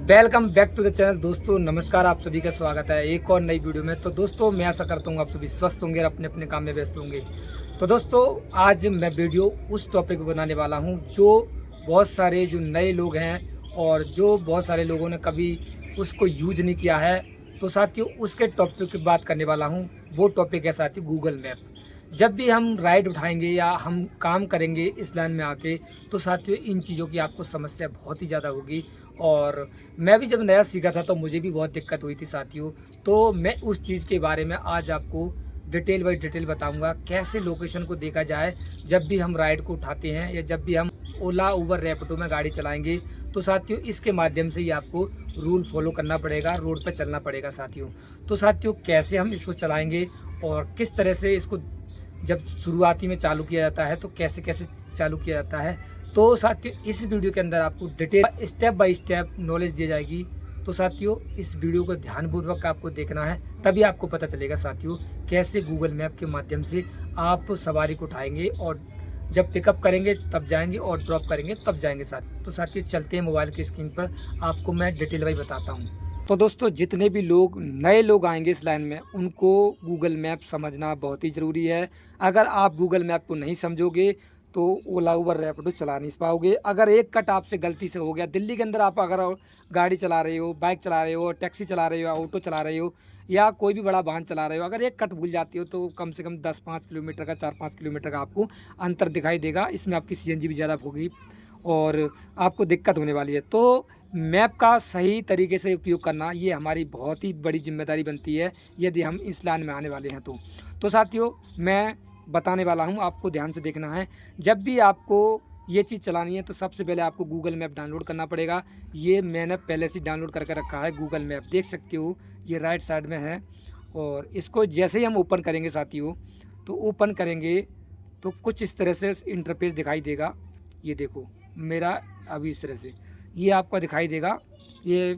Welcome back to the channel. दोस्तों नमस्कार, आप सभी का स्वागत है एक और नई वीडियो में। तो दोस्तों मैं आशा करता हूँ आप सभी स्वस्थ होंगे और अपने अपने काम में व्यस्त होंगे। तो दोस्तों आज मैं वीडियो उस टॉपिक पर बनाने वाला हूँ जो बहुत सारे जो नए लोग हैं और जो बहुत सारे लोगों ने कभी उसको यूज नहीं किया है। तो साथियों उसके टॉपिक की बात करने वाला हूँ। वो टॉपिक है साथियों गूगल मैप। जब भी हम राइड उठाएंगे या हम काम करेंगे इस लाइन में आके, तो साथियों इन चीज़ों की आपको समस्या बहुत ही ज़्यादा होगी। और मैं भी जब नया सीखा था तो मुझे भी बहुत दिक्कत हुई थी साथियों। तो मैं उस चीज़ के बारे में आज आपको डिटेल बाई डिटेल बताऊंगा, कैसे लोकेशन को देखा जाए जब भी हम राइड को उठाते हैं या जब भी हम ओला उबर रैपिडो में गाड़ी चलाएंगे। तो साथियों इसके माध्यम से ही आपको रूल फॉलो करना पड़ेगा, रोड पर चलना पड़ेगा साथियों। तो साथियों कैसे हम इसको चलाएंगे और किस तरह से इसको जब शुरुआती में चालू किया जाता है तो कैसे कैसे चालू किया जाता है, तो साथियों इस वीडियो के अंदर आपको detail step by step knowledge दी जाएगी। तो साथियों इस वीडियो को ध्यानपूर्वक आपको देखना है, तभी आपको पता चलेगा साथियों कैसे गूगल मैप के माध्यम से आप सवारी को उठाएंगे और जब पिकअप करेंगे तब जाएंगे और ड्रॉप करेंगे तब जाएंगे साथियों। तो साथियों चलते हैं मोबाइल की स्क्रीन पर, आपको मैं डिटेल वाइज बताता हूँ। तो दोस्तों जितने भी लोग नए लोग आएंगे इस लाइन में, उनको गूगल मैप समझना बहुत ही ज़रूरी है। अगर आप गूगल मैप को नहीं समझोगे तो ओला उबर रैपिडो चला नहीं पाओगे। अगर एक कट आपसे गलती से हो गया, दिल्ली के अंदर आप अगर गाड़ी चला रहे हो, बाइक चला रहे हो, टैक्सी चला रहे हो, ऑटो चला रहे हो या कोई भी बड़ा वाहन चला रहे हो, अगर एक कट भूल जाती हो तो कम से कम 10-5 किलोमीटर का 4-5 किलोमीटर का आपको अंतर दिखाई देगा। इसमें आपकी सीएनजी भी ज़्यादा होगी और आपको दिक्कत होने वाली है। तो मैप का सही तरीके से उपयोग करना ये हमारी बहुत ही बड़ी जिम्मेदारी बनती है यदि हम इस लाइन में आने वाले हैं तो साथियों मैं बताने वाला हूँ, आपको ध्यान से देखना है। जब भी आपको ये चीज़ चलानी है तो सबसे पहले आपको गूगल मैप डाउनलोड करना पड़ेगा। ये मैंने पहले से डाउनलोड करके रखा है गूगल मैप, देख सकते हो ये राइट साइड में है। और इसको जैसे ही हम ओपन करेंगे साथियों, तो ओपन करेंगे तो कुछ इस तरह से इंटरफेस दिखाई देगा। ये देखो मेरा अभी इस तरह से ये आपका दिखाई देगा। ये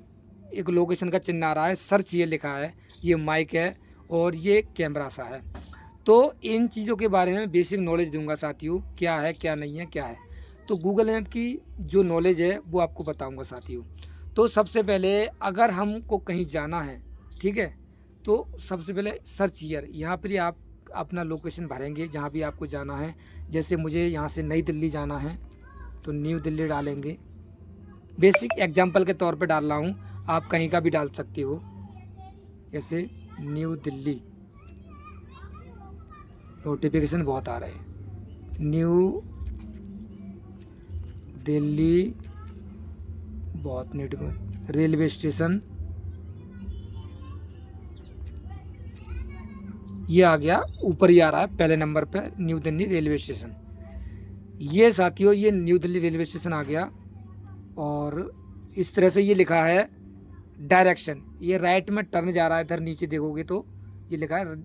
एक लोकेशन का चिन्ह आ रहा है, सर्च ये लिखा है, ये माइक है और ये कैमरा सा है। तो इन चीज़ों के बारे में बेसिक नॉलेज दूंगा साथियों, क्या है क्या नहीं है क्या है। तो गूगल मैप की जो नॉलेज है वो आपको बताऊंगा साथियों। तो सबसे पहले अगर हमको कहीं जाना है, ठीक है, तो सबसे पहले सर्च ईयर, यहाँ पर आप अपना लोकेशन भरेंगे जहाँ भी आपको जाना है। जैसे मुझे यहाँ से नई दिल्ली जाना है तो न्यू दिल्ली डालेंगे। बेसिक एग्जांपल के तौर पे डाल रहा हूँ, आप कहीं का भी डाल सकते हो। जैसे न्यू दिल्ली, नोटिफिकेशन बहुत आ रहे हैं, न्यू दिल्ली बहुत नोटिफिकेशन। रेलवे स्टेशन ये आ गया, ऊपर ही आ रहा है पहले नंबर पे न्यू दिल्ली रेलवे स्टेशन। ये साथियों ये न्यू दिल्ली रेलवे स्टेशन आ गया और इस तरह से ये लिखा है डायरेक्शन, ये राइट में टर्न जा रहा है। इधर नीचे देखोगे तो ये लिखा है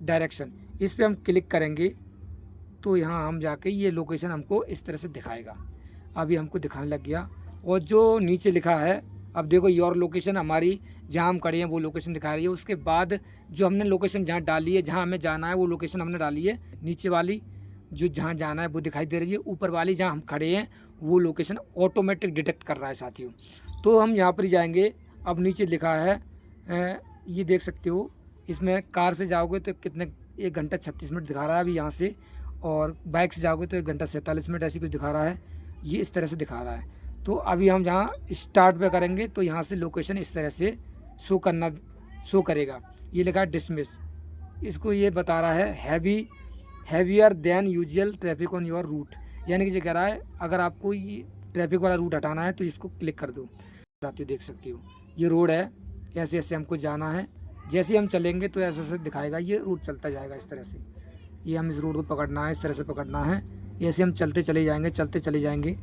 डायरेक्शन, इस पर हम क्लिक करेंगे तो यहाँ हम जाके ये लोकेशन हमको इस तरह से दिखाएगा। अभी हमको दिखाने लग गया। और जो नीचे लिखा है, अब देखो योर लोकेशन, हमारी जहाँ हम खड़े हैं वो लोकेशन दिखा रही है। उसके बाद जो हमने लोकेशन जहाँ डाली है, जहाँ हमें जाना है वो लोकेशन हमने डाली है। नीचे वाली जो जहाँ जाना है वो दिखाई दे रही है, ऊपर वाली जहाँ हम खड़े हैं वो लोकेशन ऑटोमेटिक डिटेक्ट कर रहा है साथियों। तो हम यहाँ पर ही जाएंगे। अब नीचे लिखा है ये देख सकते हो, इसमें कार से जाओगे तो कितने 1 घंटा 36 मिनट दिखा रहा है अभी यहाँ से, और बाइक से जाओगे तो 1 घंटा 47 मिनट ऐसी कुछ दिखा रहा है। ये इस तरह से दिखा रहा है। तो अभी हम जहाँ स्टार्ट पे करेंगे तो यहाँ से लोकेशन इस तरह से शो करेगा। ये लिखा है डिसमिस, इसको ये बता रहा है heavier than usual traffic on your route, यानी कि ये कह रहा है अगर आपको ये ट्रैफिक वाला रूट हटाना है तो इसको क्लिक कर दो। साथियों देख सकते हो ये रोड है, ऐसे ऐसे हमको जाना है। जैसे ही हम चलेंगे तो ऐसे ऐसे दिखाएगा, ये रूट चलता जाएगा इस तरह से। ये हम इस रोड को पकड़ना है, इस तरह से पकड़ना है। ऐसे हम चलते चले जाएंगे।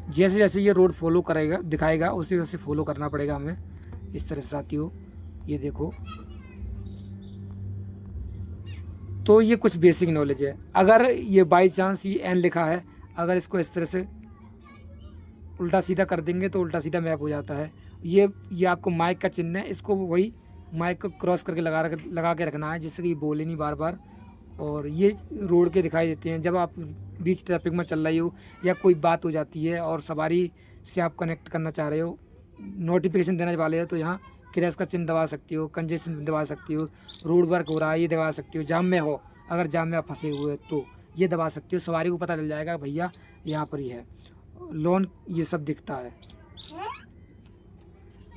जैसे जैसे ये रोड फॉलो करेगा दिखाएगा उसी वैसे फॉलो करना पड़ेगा हमें इस तरह से साथियों। ये देखो, तो ये कुछ बेसिक नॉलेज है। अगर ये बाई चांस ये एन लिखा है, अगर इसको इस तरह से उल्टा सीधा कर देंगे तो उल्टा सीधा मैप हो जाता है। ये आपको माइक का चिन्ह है, इसको वही माइक को क्रॉस करके लगा के रखना है जिससे कि ये बोले नहीं बार बार। और ये रोड के दिखाई देते हैं जब आप बीच ट्रैफिक में चल रही हो या कोई बात हो जाती है और सवारी से आप कनेक्ट करना चाह रहे हो नोटिफिकेशन देने वाले हो तो यहाँ क्रैश का चिन्ह दबा सकती हो, कंजेशन दबा सकती हो, रोड वर्क हो रहा है ये दबा सकती हो, जाम में हो, अगर जाम में आप फंसे हुए हो तो ये दबा सकती हो। सवारी को पता चल जाएगा भैया यहाँ पर ही है। लोन ये सब दिखता है,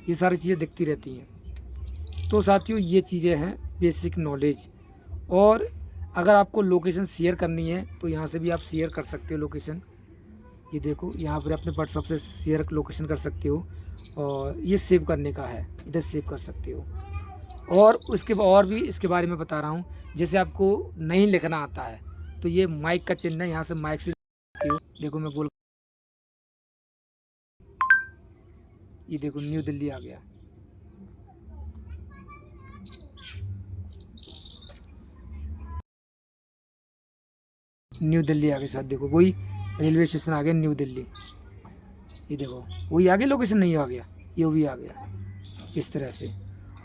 ये सारी चीज़ें दिखती रहती हैं। तो साथियों ये चीज़ें हैं बेसिक नॉलेज। और अगर आपको लोकेशन शेयर करनी है तो यहाँ से भी आप शेयर कर सकते हो लोकेशन। ये देखो यहाँ पर अपने व्हाट्सएप से शेयर लोकेशन कर सकते हो, और ये सेव करने का है, इधर सेव कर सकते हो। और उसके और भी इसके बारे में बता रहा हूँ। जैसे आपको नहीं लिखना आता है तो ये माइक का चिन्ह है, यहाँ से माइक से देखो मैं बोल, ये देखो न्यू दिल्ली आ गया। न्यू दिल्ली आ गया साथ, देखो वही रेलवे स्टेशन आ गया न्यू दिल्ली। ये देखो वही आ गया, लोकेशन नहीं आ गया, ये भी आ गया इस तरह से।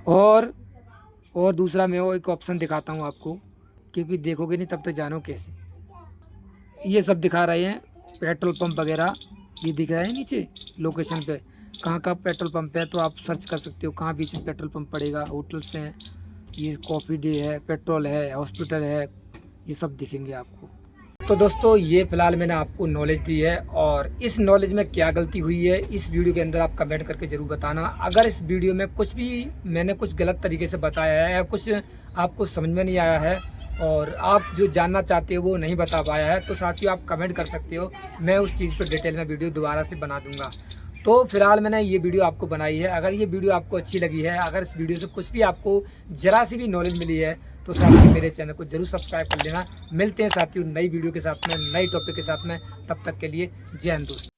और दूसरा मैं वो एक ऑप्शन दिखाता हूँ आपको, क्योंकि देखोगे नहीं तब तक जानो कैसे। ये सब दिखा रहे हैं पेट्रोल पंप वगैरह, ये दिख रहा है नीचे लोकेशन पे कहाँ का पेट्रोल पंप है, तो आप सर्च कर सकते हो कहाँ बीच में पेट्रोल पंप पड़ेगा। होटल्स हैं, ये कॉफ़ी डे है, पेट्रोल है, हॉस्पिटल है, ये सब दिखेंगे आपको। तो दोस्तों ये फिलहाल मैंने आपको नॉलेज दी है, और इस नॉलेज में क्या गलती हुई है इस वीडियो के अंदर आप कमेंट करके ज़रूर बताना। अगर इस वीडियो में कुछ भी मैंने कुछ गलत तरीके से बताया है या कुछ आपको समझ में नहीं आया है और आप जो जानना चाहते हो वो नहीं बता पाया है, तो साथियों आप कमेंट कर सकते हो, मैं उस चीज़ पर डिटेल में वीडियो दोबारा से बना दूंगा। तो फिलहाल मैंने ये वीडियो आपको बनाई है। अगर ये वीडियो आपको अच्छी लगी है, अगर इस वीडियो से कुछ भी आपको जरा सी भी नॉलेज मिली है, तो साथियों मेरे चैनल को जरूर सब्सक्राइब कर लेना। मिलते हैं साथियों नई वीडियो के साथ में, नई टॉपिक के साथ में। तब तक के लिए जय हिंद दोस्तों।